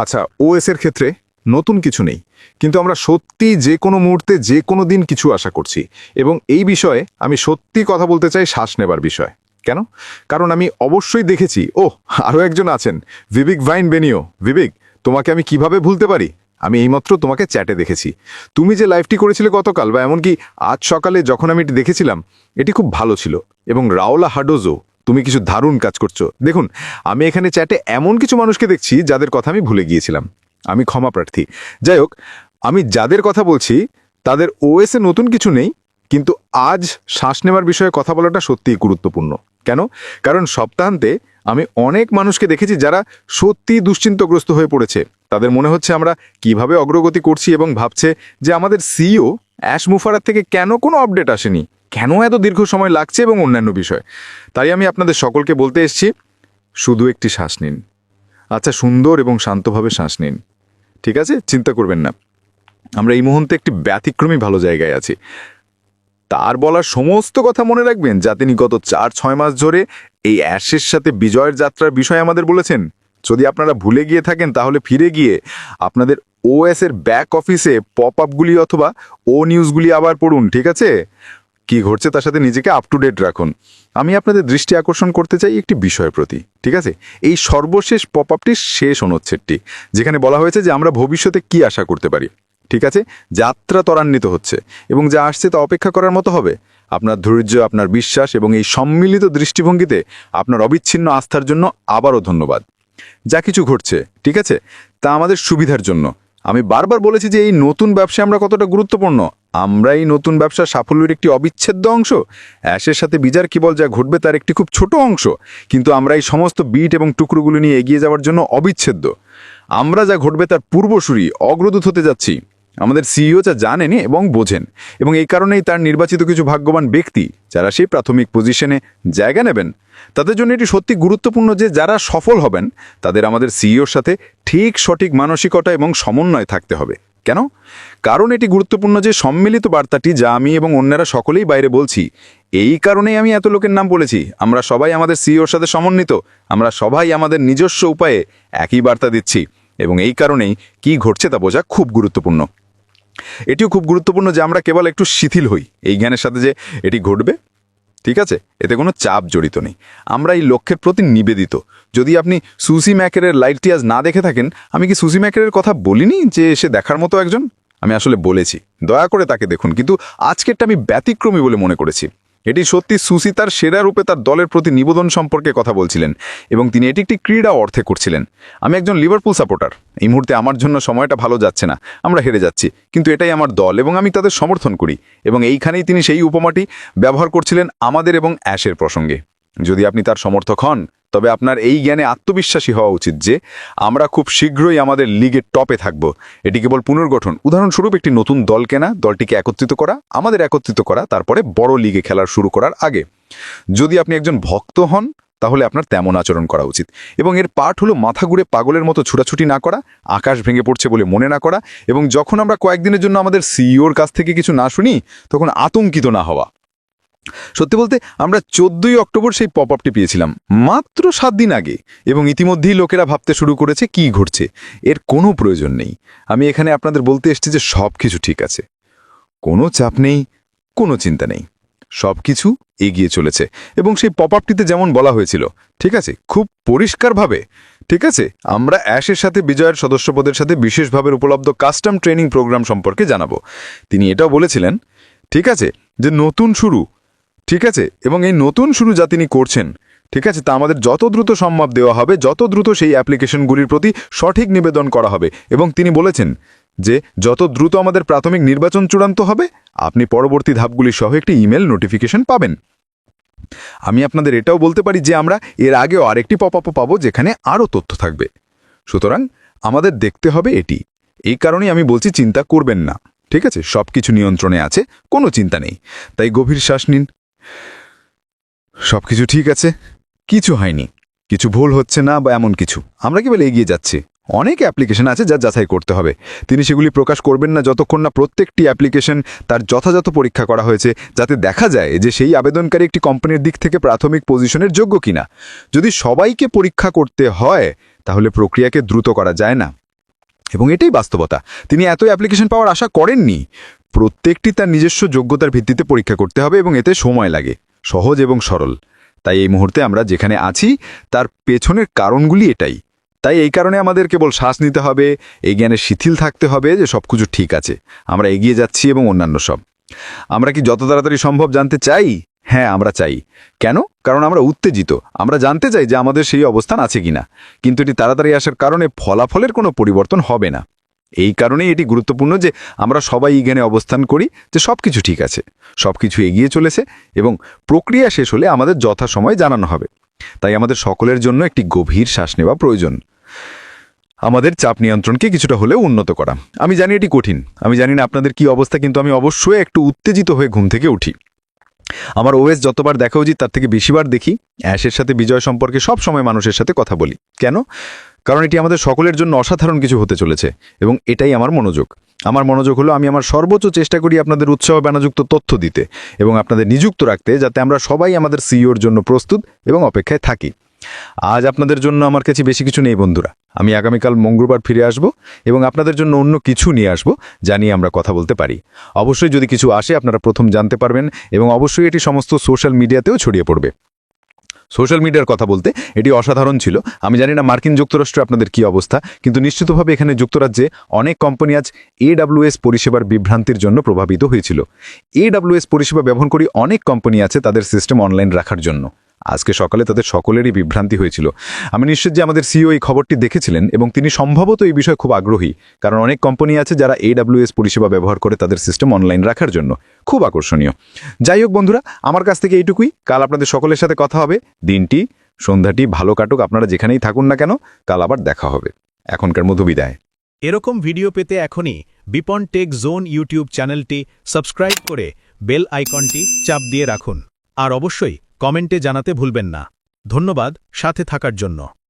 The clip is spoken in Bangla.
আচ্ছা, ওএস এর ক্ষেত্রে নতুন কিছু নেই, কিন্তু আমরা সত্যি যে কোনো মুহূর্তে যে কোনো দিন কিছু আশা করছি। এবং এই বিষয়ে আমি সত্যি কথা বলতে চাই শ্বাস নেবার বিষয়। কেন? কারণ আমি অবশ্যই দেখেছি। আরও একজন আছেন, ভিবিক ভাইন বেনিও। ভিবিক, তোমাকে আমি কিভাবে ভুলতে পারি? আমি এইমাত্র তোমাকে চ্যাটে দেখেছি। তুমি যে লাইভটি করেছিলে গতকাল, বা এমনকি আজ সকালে যখন আমি এটি দেখেছিলাম, এটি খুব ভালো ছিল। এবং রাওলা হাডোজো, তুমি কিছু দারুণ কাজ করছো। দেখুন, আমি এখানে চ্যাটে এমন কিছু মানুষকে দেখছি যাদের কথা আমি ভুলে গিয়েছিলাম। আমি ক্ষমা প্রার্থী। যাই হোক, আমি যাদের কথা বলছি তাদের ওএসে নতুন কিছু নেই, কিন্তু আজ শ্বাস নেওয়ার বিষয়ে কথা বলাটা সত্যিই গুরুত্বপূর্ণ। কেন? কারণ সপ্তাহান্তে আমি অনেক মানুষকে দেখেছি যারা সত্যিই দুশ্চিন্তাগ্রস্ত হয়ে পড়েছে। তাদের মনে হচ্ছে আমরা কিভাবে অগ্রগতি করছি, এবং ভাবছে যে আমাদের সিইও অ্যাশ মুফারার থেকে কেন কোনো আপডেট আসেনি, কেন এত দীর্ঘ সময় লাগছে, এবং অন্যান্য বিষয়। তাই আমি আপনাদের সকলকে বলতে এসেছি, শুধু একটি শ্বাস নিন। আচ্ছা, সুন্দর এবং শান্তভাবে শ্বাস নিন। ঠিক আছে, চিন্তা করবেন না। আমরা এই মুহূর্তে একটি ব্যতিক্রমী ভালো জায়গায় আছি। তার বলার সমস্ত কথা মনে রাখবেন যা তিনি গত 4-6 মাস ধরে এই অ্যাশের সাথে বিজয়ের যাত্রার বিষয়ে আমাদের বলেছেন। যদি আপনারা ভুলে গিয়ে থাকেন, তাহলে ফিরে গিয়ে আপনাদের ওএস এর ব্যাক অফিসে পপ আপগুলি অথবা ও নিউজগুলি আবার পড়ুন। ঠিক আছে? কি ঘটছে তার সাথে নিজেকে আপ টু ডেট রাখুন। আমি আপনাদের দৃষ্টি আকর্ষণ করতে চাই একটি বিষয়ের প্রতি। ঠিক আছে? এই সর্বশেষ পপ আপটির শেষ অনুচ্ছেদটি, যেখানে বলা হয়েছে যে আমরা ভবিষ্যতে কি আশা করতে পারি। ঠিক আছে? যাত্রা ত্বরান্বিত হচ্ছে, এবং যা আসছে তা অপেক্ষা করার মতো হবে। আপনার ধৈর্য, আপনার বিশ্বাস এবং এই সম্মিলিত দৃষ্টিভঙ্গিতে আপনার অবিচ্ছিন্ন আস্থার জন্য আবারও ধন্যবাদ। যা কিছু ঘটছে, ঠিক আছে, তা আমাদের সুবিধার জন্য। আমি বারবার বলেছি যে এই নতুন ব্যবসা আমরা কতটা গুরুত্বপূর্ণ। আমরা এই নতুন ব্যবসার সাফল্যের একটি অবিচ্ছেদ্য অংশ। অ্যাশের সাথে বিজার কেবল যা ঘটবে তার একটি খুব ছোট অংশ, কিন্তু আমরা এই সমস্ত বিট এবং টুকরোগুলো নিয়ে এগিয়ে যাওয়ার জন্য অবিচ্ছেদ্য। আমরা যা ঘটবে তার পূর্বসূরি, অগ্রদূত হতে যাচ্ছি। আমাদের সিইও যা জানেন এবং বোঝেন, এবং এই কারণেই তার নির্বাচিত কিছু ভাগ্যবান ব্যক্তি যারা সেই প্রাথমিক পজিশনে জায়গা নেবেন, তাদের জন্য এটি সত্যি গুরুত্বপূর্ণ যে যারা সফল হবেন তাদের আমাদের সিইওর সাথে ঠিক সঠিক মানসিকতা এবং সমন্বয় থাকতে হবে। কেন? কারণ এটি গুরুত্বপূর্ণ যে সম্মিলিত বার্তাটি, যা আমি এবং অন্যরা সকলেই বাইরে বলছি। এই কারণেই আমি এত লোকের নাম বলেছি। আমরা সবাই আমাদের সিইওর সাথে সমন্বিত। আমরা সবাই আমাদের নিজস্ব উপায়ে একই বার্তা দিচ্ছি, এবং এই কারণেই কি ঘটছে তা বোঝা খুব গুরুত্বপূর্ণ। এটিও খুব গুরুত্বপূর্ণ যে আমরা কেবল একটু শিথিল হই এই জ্ঞানের সাথে যে এটি ঘটবে। ঠিক আছে? এতে কোনো চাপ জড়িত নেই। আমরা এই লক্ষ্যের প্রতি নিবেদিত। যদি আপনি সুসি ম্যাকেরের লাইভটি আজ না দেখে থাকেন, আমি কি সুসি ম্যাকেরের কথা বলিনি যে সে দেখার মতো একজন? আমি আসলে বলেছি, দয়া করে তাকে দেখুন, কিন্তু আজকেরটা আমি ব্যতিক্রমী বলে মনে করেছি। এটি সত্যি সুসি তার সেরা রূপে তার দলের প্রতি নিবেদন সম্পর্কে কথা বলছিলেন, এবং তিনি এটি একটি ক্রীড়া অর্থে করছিলেন। আমি একজন লিভারপুল সাপোর্টার। এই মুহূর্তে আমার জন্য সময়টা ভালো যাচ্ছে না, আমরা হেরে যাচ্ছি, কিন্তু এটাই আমার দল এবং আমি তাদের সমর্থন করি। এবং এইখানেই তিনি সেই উপমাটি ব্যবহার করছিলেন আমাদের এবং অ্যাশের প্রসঙ্গে। যদি আপনি তার সমর্থক হন, তবে আপনার এই জ্ঞানে আত্মবিশ্বাসী হওয়া উচিত যে আমরা খুব শীঘ্রই আমাদের লিগের টপে থাকব। এটি কেবল পুনর্গঠন। উদাহরণস্বরূপ, একটি নতুন দল কেনা, দলটিকে একত্রিত করা, আমাদের একত্রিত করা, তারপরে বড় লিগে খেলার শুরু করার আগে। যদি আপনি একজন ভক্ত হন, তাহলে আপনার তেমন আচরণ করা উচিত। এবং এর পাঠ হলো মাথা ঘুরে পাগলের মতো ছুটাছুটি না করা, আকাশ ভেঙে পড়ছে বলে মনে না করা, এবং যখন আমরা কয়েকদিনের জন্য আমাদের সিইওর কাছ থেকে কিছু না শুনি, তখন আতঙ্কিত না হওয়া। সত্যি বলতে, আমরা 14ই অক্টোবর সেই পপ আপটি পেয়েছিলাম মাত্র 7 দিন আগে, এবং ইতিমধ্যেই লোকেরা ভাবতে শুরু করেছে কি ঘটছে। এর কোনো প্রয়োজন নেই। আমি এখানে আপনাদের বলতে এসেছি যে সব কিছু ঠিক আছে, কোনো চাপ নেই, কোনো চিন্তা নেই, সব কিছু এগিয়ে চলেছে। এবং সেই পপ আপটিতে যেমন বলা হয়েছিল, ঠিক আছে, খুব পরিষ্কারভাবে, ঠিক আছে, আমরা অ্যাশের সাথে বিজয়ের সদস্যপদের সাথে বিশেষভাবে উপলব্ধ কাস্টম ট্রেনিং প্রোগ্রাম সম্পর্কে জানাবো। তিনি এটাও বলেছিলেন, ঠিক আছে, যে নতুন শুরু, ঠিক আছে, এবং এই নতুন শুরু যা তিনি করছেন, ঠিক আছে, তা আমাদের যত দ্রুত সম্ভব দেওয়া হবে, যত দ্রুত সেই অ্যাপ্লিকেশনগুলির প্রতি সঠিক নিবেদন করা হবে। এবং তিনি বলেছেন যে যত দ্রুত আমাদের প্রাথমিক নির্বাচন চূড়ান্ত হবে, আপনি পরবর্তী ধাপগুলি সহ একটি ইমেল নোটিফিকেশন পাবেন। আমি আপনাদের এটাও বলতে পারি যে আমরা এর আগেও আরেকটি পপ আপ পাবো যেখানে আরও তথ্য থাকবে। সুতরাং আমাদের দেখতে হবে এটি। এই কারণেই আমি বলছি, চিন্তা করবেন না। ঠিক আছে? সব কিছু নিয়ন্ত্রণে আছে, কোনো চিন্তা নেই। তাই গভীর শ্বাস নিন। সবকিছু ঠিক আছে, কিছু হয়নি, কিছু ভুল হচ্ছে না বা এমন কিছু। আমরা কেবল এগিয়ে যাচ্ছি। অনেক অ্যাপ্লিকেশন আছে যা যাচাই করতে হবে। তিনি সেগুলি প্রকাশ করবেন না যতক্ষণ না প্রত্যেকটি অ্যাপ্লিকেশন তার যথাযথ পরীক্ষা করা হয়েছে, যাতে দেখা যায় যে সেই আবেদনকারী একটি কোম্পানির দিক থেকে প্রাথমিক পজিশনের যোগ্য কিনা। যদি সবাইকে পরীক্ষা করতে হয়, তাহলে প্রক্রিয়াকে দ্রুত করা যায় না। এবং এটাই বাস্তবতা। তিনি এত অ্যাপ্লিকেশন পাওয়ার আশা করেননি। প্রত্যেকটি তার নিজস্ব যোগ্যতার ভিত্তিতে পরীক্ষা করতে হবে এবং এতে সময় লাগে, সহজ এবং সরল। তাই এই মুহূর্তে আমরা যেখানে আছি তার পেছনের কারণগুলি এটাই। তাই এই কারণে আমাদের কেবল শ্বাস নিতে হবে, এই জ্ঞানে শিথিল থাকতে হবে যে সব কিছু ঠিক আছে, আমরা এগিয়ে যাচ্ছি এবং অন্যান্য সব। আমরা কি যত তাড়াতাড়ি সম্ভব জানতে চাই? হ্যাঁ, আমরা চাই। কেন? কারণ আমরা উত্তেজিত। আমরা জানতে চাই যে আমাদের সেই অবস্থান আছে কিনা। কিন্তু এটি তাড়াতাড়ি আসার কারণে ফলাফলের কোনো পরিবর্তন হবে না। এই কারণেই এটি গুরুত্বপূর্ণ যে আমরা সবাই জ্ঞানে অবস্থান করি যে সব কিছু ঠিক আছে, সব কিছু এগিয়ে চলেছে এবং প্রক্রিয়া শেষ হলে আমাদের যথাসময়ে জানানো হবে। তাই আমাদের সকলের জন্য একটি গভীর শ্বাস নেওয়া প্রয়োজন, আমাদের চাপ নিয়ন্ত্রণকে কিছুটা হলেও উন্নত করা। আমি জানি এটি কঠিন, আমি জানি না আপনাদের কি অবস্থা, কিন্তু আমি অবশ্যই একটু উত্তেজিত হয়ে ঘুম থেকে উঠি। আমার ওএস যতবার দেখা উচিত তার থেকে বেশিবার দেখি। অ্যাশের সাথে বিজয় সম্পর্কে সব সময় মানুষের সাথে কথা বলি। কেন? কারণ এটি আমাদের সকলের জন্য অসাধারণ কিছু হতে চলেছে এবং এটাই আমার মনোযোগ। আমার মনোযোগ হলো আমি আমার সর্বোচ্চ চেষ্টা করি আপনাদের উৎসাহ বানাযুক্ত তথ্য দিতে এবং আপনাদের নিযুক্ত রাখতে, যাতে আমরা সবাই আমাদের সিইওর জন্য প্রস্তুত এবং অপেক্ষায় থাকি। আজ আপনাদের জন্য আমার কাছে বেশি কিছু নেই বন্ধুরা। আমি আগামীকাল মঙ্গলবার ফিরে আসব এবং আপনাদের জন্য অন্য কিছু নিয়ে আসব যা নিয়ে আমরা কথা বলতে পারি। অবশ্যই যদি কিছু আসে আপনারা প্রথম জানতে পারবেন এবং অবশ্যই এটি সমস্ত সোশ্যাল মিডিয়াতেও ছড়িয়ে পড়বে। সোশ্যাল মিডিয়ার কথা বলতে এটি অসাধারণ ছিল। আমি জানি না মার্কিন যুক্তরাষ্ট্রে আপনাদের কি অবস্থা, কিন্তু নিশ্চিতভাবে এখানে যুক্তরাজ্যে অনেক কোম্পানি আজ AWS পরিষেবার বিভ্রান্তির জন্য প্রভাবিত হয়েছিল। AWS পরিষেবা ব্যবহার করি অনেক কোম্পানি আছে তাদের সিস্টেম অনলাইন রাখার জন্য। আজকে সকালে তাদের সকলেরই বিভ্রান্তি হয়েছিল। আমি নিশ্চিত যে আমাদের সিইও এই খবরটি দেখেছিলেন এবং তিনি সম্ভবত এই বিষয়ে খুব আগ্রহী, কারণ অনেক কোম্পানি আছে যারা AWS পরিষেবা ব্যবহার করে তাদের সিস্টেম অনলাইন রাখার জন্য। খুব আকর্ষণীয়। যাই হোক বন্ধুরা, আমার কাছ থেকে এইটুকুই। কাল আপনাদের সকলের সাথে কথা হবে। দিনটি সন্ধ্যাটি ভালো কাটুক, আপনারা যেখানেই থাকুন না কেন। কাল আবার দেখা হবে। এখনকার মতো বিদায়। এরকম ভিডিও পেতে এখনই বিপন টেক জোন ইউটিউব চ্যানেলটি সাবস্ক্রাইব করে বেল আইকনটি চাপ দিয়ে রাখুন। আর অবশ্যই কমেন্টে জানাতে ভুলবেন না। ধন্যবাদ সাথে থাকার জন্য।